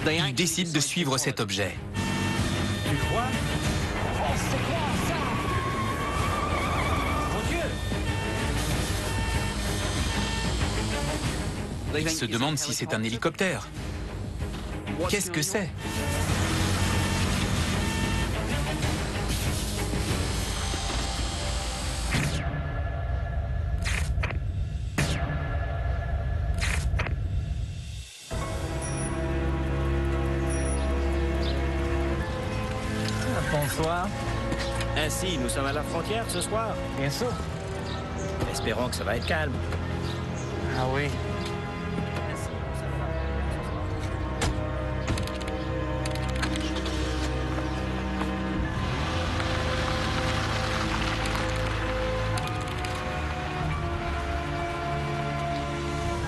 Ils décident de suivre cet objet. Tu crois? Oh, c'est quoi ça? Mon Dieu! Ils se demandent si c'est un hélicoptère. Qu'est-ce que c'est? Bonsoir. Ainsi, nous sommes à la frontière ce soir. Bien sûr. Espérons que ça va être calme. Ah oui.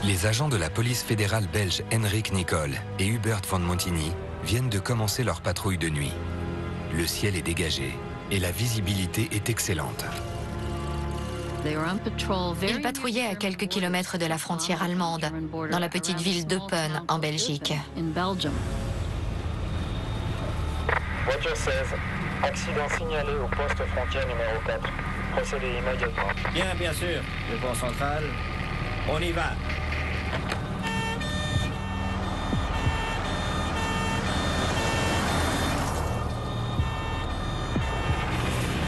Les agents de la police fédérale belge Henrik Nicol et Hubert van Montigny viennent de commencer leur patrouille de nuit. Le ciel est dégagé et la visibilité est excellente. Ils patrouillaient à quelques kilomètres de la frontière allemande, dans la petite ville d'Eupen, en Belgique. Voiture 16, accident signalé au poste frontière numéro 4. Procédez immédiatement. Bien sûr. Le pont central. On y va.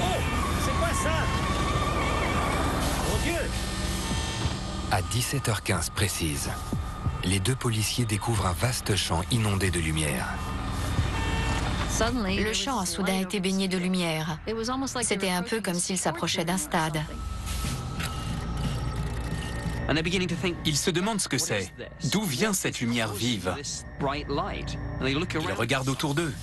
Oh! C'est quoi ça? Mon Dieu! À 17h15 précise, les deux policiers découvrent un vaste champ inondé de lumière. Le champ a soudain été baigné de lumière. C'était un peu comme s'il s'approchait d'un stade. Ils se demandent ce que c'est. D'où vient cette lumière vive? Ils regardent autour d'eux.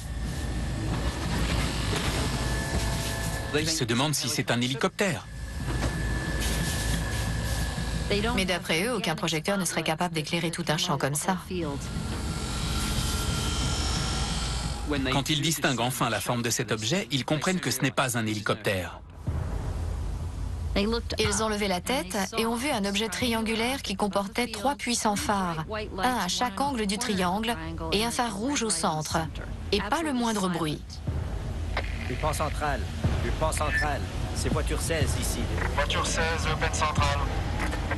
Ils se demandent si c'est un hélicoptère. Mais d'après eux, aucun projecteur ne serait capable d'éclairer tout un champ comme ça. Quand ils distinguent enfin la forme de cet objet, ils comprennent que ce n'est pas un hélicoptère. Ils ont levé la tête et ont vu un objet triangulaire qui comportait 3 puissants phares, un à chaque angle du triangle et un phare rouge au centre, et pas le moindre bruit. Du pont central. Du pont central. C'est voiture 16 ici. Voiture 16, Eupen Central.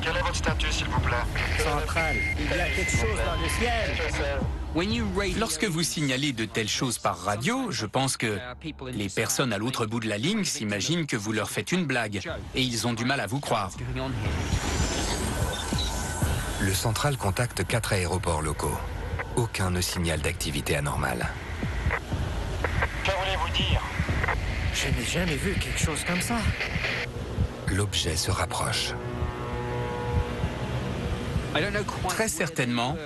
Quel est votre statut, s'il vous plaît? Central. Il y a quelque chose dans le ciel. Voiture 16. Lorsque vous signalez de telles choses par radio, je pense que les personnes à l'autre bout de la ligne s'imaginent que vous leur faites une blague et ils ont du mal à vous croire. Le central contacte 4 aéroports locaux. Aucun ne signale d'activité anormale. Que voulez-vous dire? Je n'ai jamais vu quelque chose comme ça. L'objet se rapproche. Très certainement,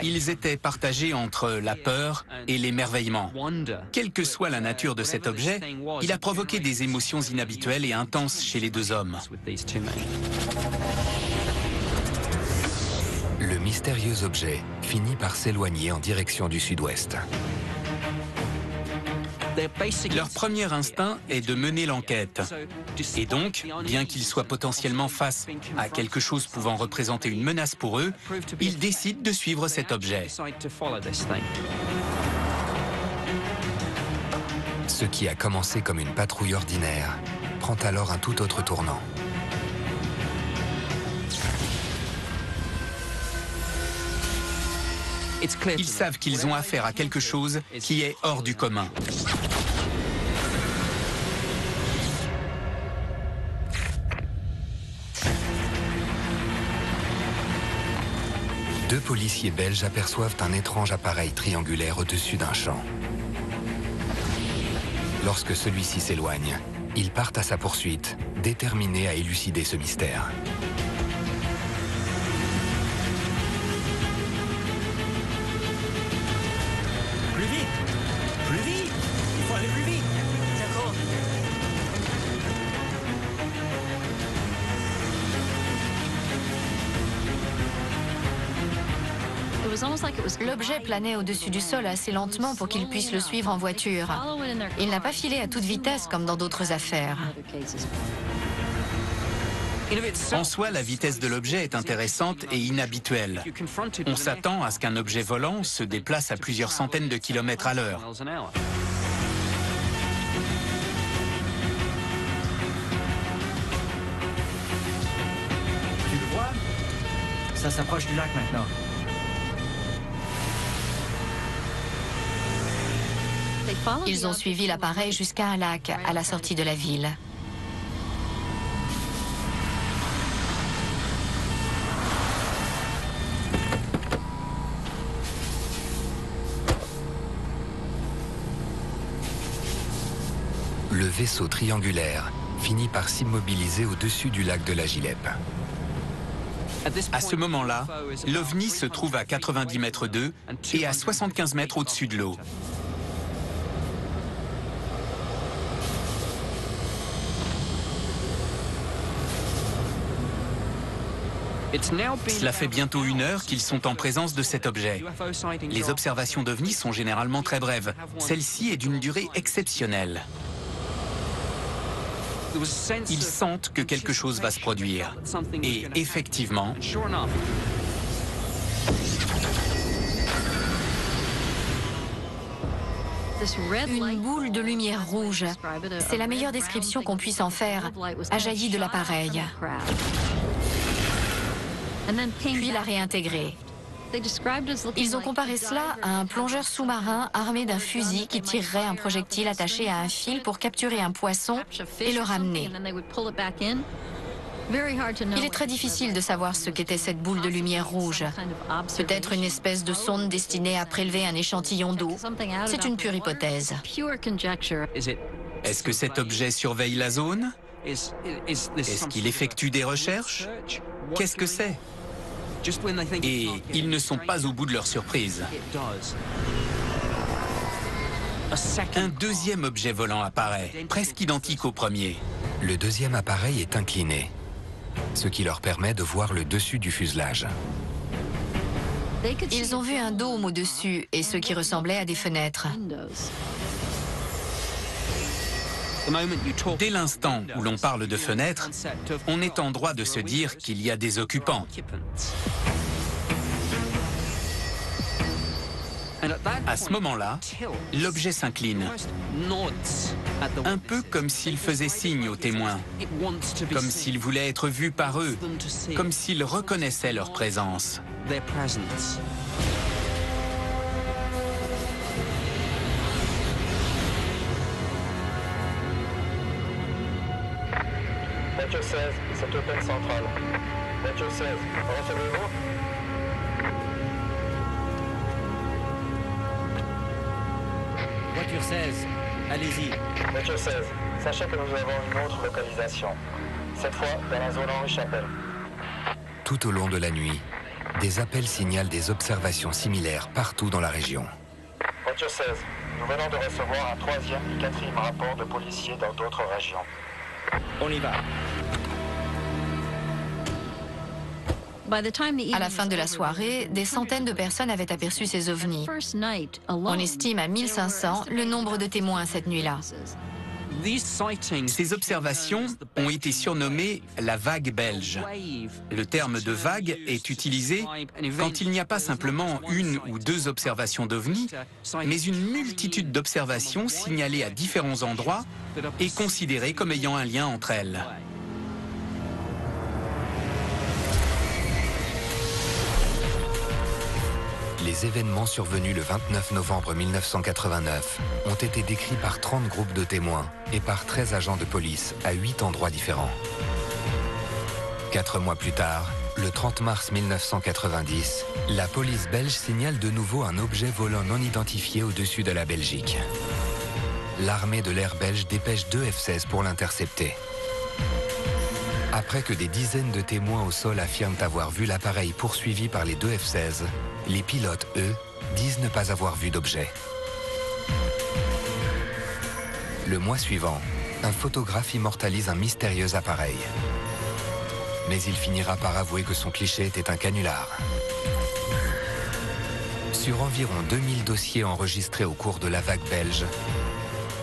ils étaient partagés entre la peur et l'émerveillement. Quelle que soit la nature de cet objet, il a provoqué des émotions inhabituelles et intenses chez les deux hommes. Le mystérieux objet finit par s'éloigner en direction du sud-ouest. Leur premier instinct est de mener l'enquête. Et donc, bien qu'ils soient potentiellement face à quelque chose pouvant représenter une menace pour eux, ils décident de suivre cet objet. Ce qui a commencé comme une patrouille ordinaire prend alors un tout autre tournant. Ils savent qu'ils ont affaire à quelque chose qui est hors du commun. Deux policiers belges aperçoivent un étrange appareil triangulaire au-dessus d'un champ. Lorsque celui-ci s'éloigne, ils partent à sa poursuite, déterminés à élucider ce mystère. Plus vite! Plus vite! Il faut aller plus vite! D'accord. L'objet planait au-dessus du sol assez lentement pour qu'ils puissent le suivre en voiture. Il n'a pas filé à toute vitesse comme dans d'autres affaires. En soi, la vitesse de l'objet est intéressante et inhabituelle. On s'attend à ce qu'un objet volant se déplace à plusieurs centaines de kilomètres à l'heure. Tu le vois? Ça s'approche du lac maintenant. Ils ont suivi l'appareil jusqu'à un lac à la sortie de la ville. Le vaisseau triangulaire finit par s'immobiliser au-dessus du lac de la Gilep. À ce moment-là, l'OVNI se trouve à 90 mètres d'eux et à 75 mètres au-dessus de l'eau. Cela fait bientôt 1 heure qu'ils sont en présence de cet objet. Les observations d'OVNI sont généralement très brèves. Celle-ci est d'une durée exceptionnelle. Ils sentent que quelque chose va se produire. Et effectivement, Une boule de lumière rouge, c'est la meilleure description qu'on puisse en faire, a jailli de l'appareil. Puis l'a réintégré. Ils ont comparé cela à un plongeur sous-marin armé d'un fusil qui tirerait un projectile attaché à un fil pour capturer un poisson et le ramener. Il est très difficile de savoir ce qu'était cette boule de lumière rouge. Peut-être une espèce de sonde destinée à prélever un échantillon d'eau. C'est une pure hypothèse. est-ce que cet objet surveille la zone? Est-ce qu'il effectue des recherches? Qu'est-ce que c'est? Et ils ne sont pas au bout de leur surprise. Un deuxième objet volant apparaît, presque identique au premier. Le deuxième appareil est incliné, ce qui leur permet de voir le dessus du fuselage. Ils ont vu un dôme au-dessus et ce qui ressemblait à des fenêtres. Dès l'instant où l'on parle de fenêtres, on est en droit de se dire qu'il y a des occupants. À ce moment-là, l'objet s'incline, un peu comme s'il faisait signe aux témoins, comme s'il voulait être vu par eux, comme s'il reconnaissait leur présence. Voiture 16, c'est Open Central. Voiture 16, recevez-vous? Voiture 16, allez-y. Voiture 16, sachez que nous avons une autre localisation. Cette fois, dans la zone Henri Chapelle. Tout au long de la nuit, des appels signalent des observations similaires partout dans la région. Voiture 16, nous venons de recevoir un 3e et 4e rapport de policiers dans d'autres régions. On y va. À la fin de la soirée, des centaines de personnes avaient aperçu ces ovnis. On estime à 1500 le nombre de témoins cette nuit-là. Ces observations ont été surnommées la vague belge. Le terme de vague est utilisé quand il n'y a pas simplement 1 ou 2 observations d'ovnis, mais une multitude d'observations signalées à différents endroits et considérées comme ayant un lien entre elles. Les événements survenus le 29 novembre 1989 ont été décrits par 30 groupes de témoins et par 13 agents de police à 8 endroits différents. 4 mois plus tard, le 30 mars 1990, la police belge signale de nouveau un objet volant non identifié au-dessus de la Belgique. L'armée de l'air belge dépêche 2 F-16 pour l'intercepter. Après que des dizaines de témoins au sol affirment avoir vu l'appareil poursuivi par les 2 F-16, les pilotes, eux, disent ne pas avoir vu d'objet. Le mois suivant, un photographe immortalise un mystérieux appareil. Mais il finira par avouer que son cliché était un canular. Sur environ 2000 dossiers enregistrés au cours de la vague belge,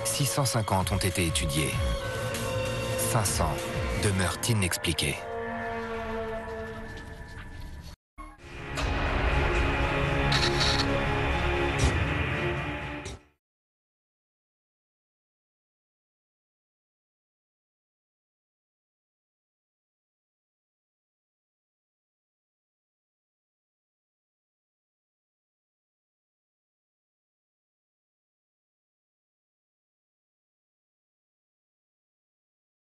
650 ont été étudiés. 500 demeurent inexpliqués.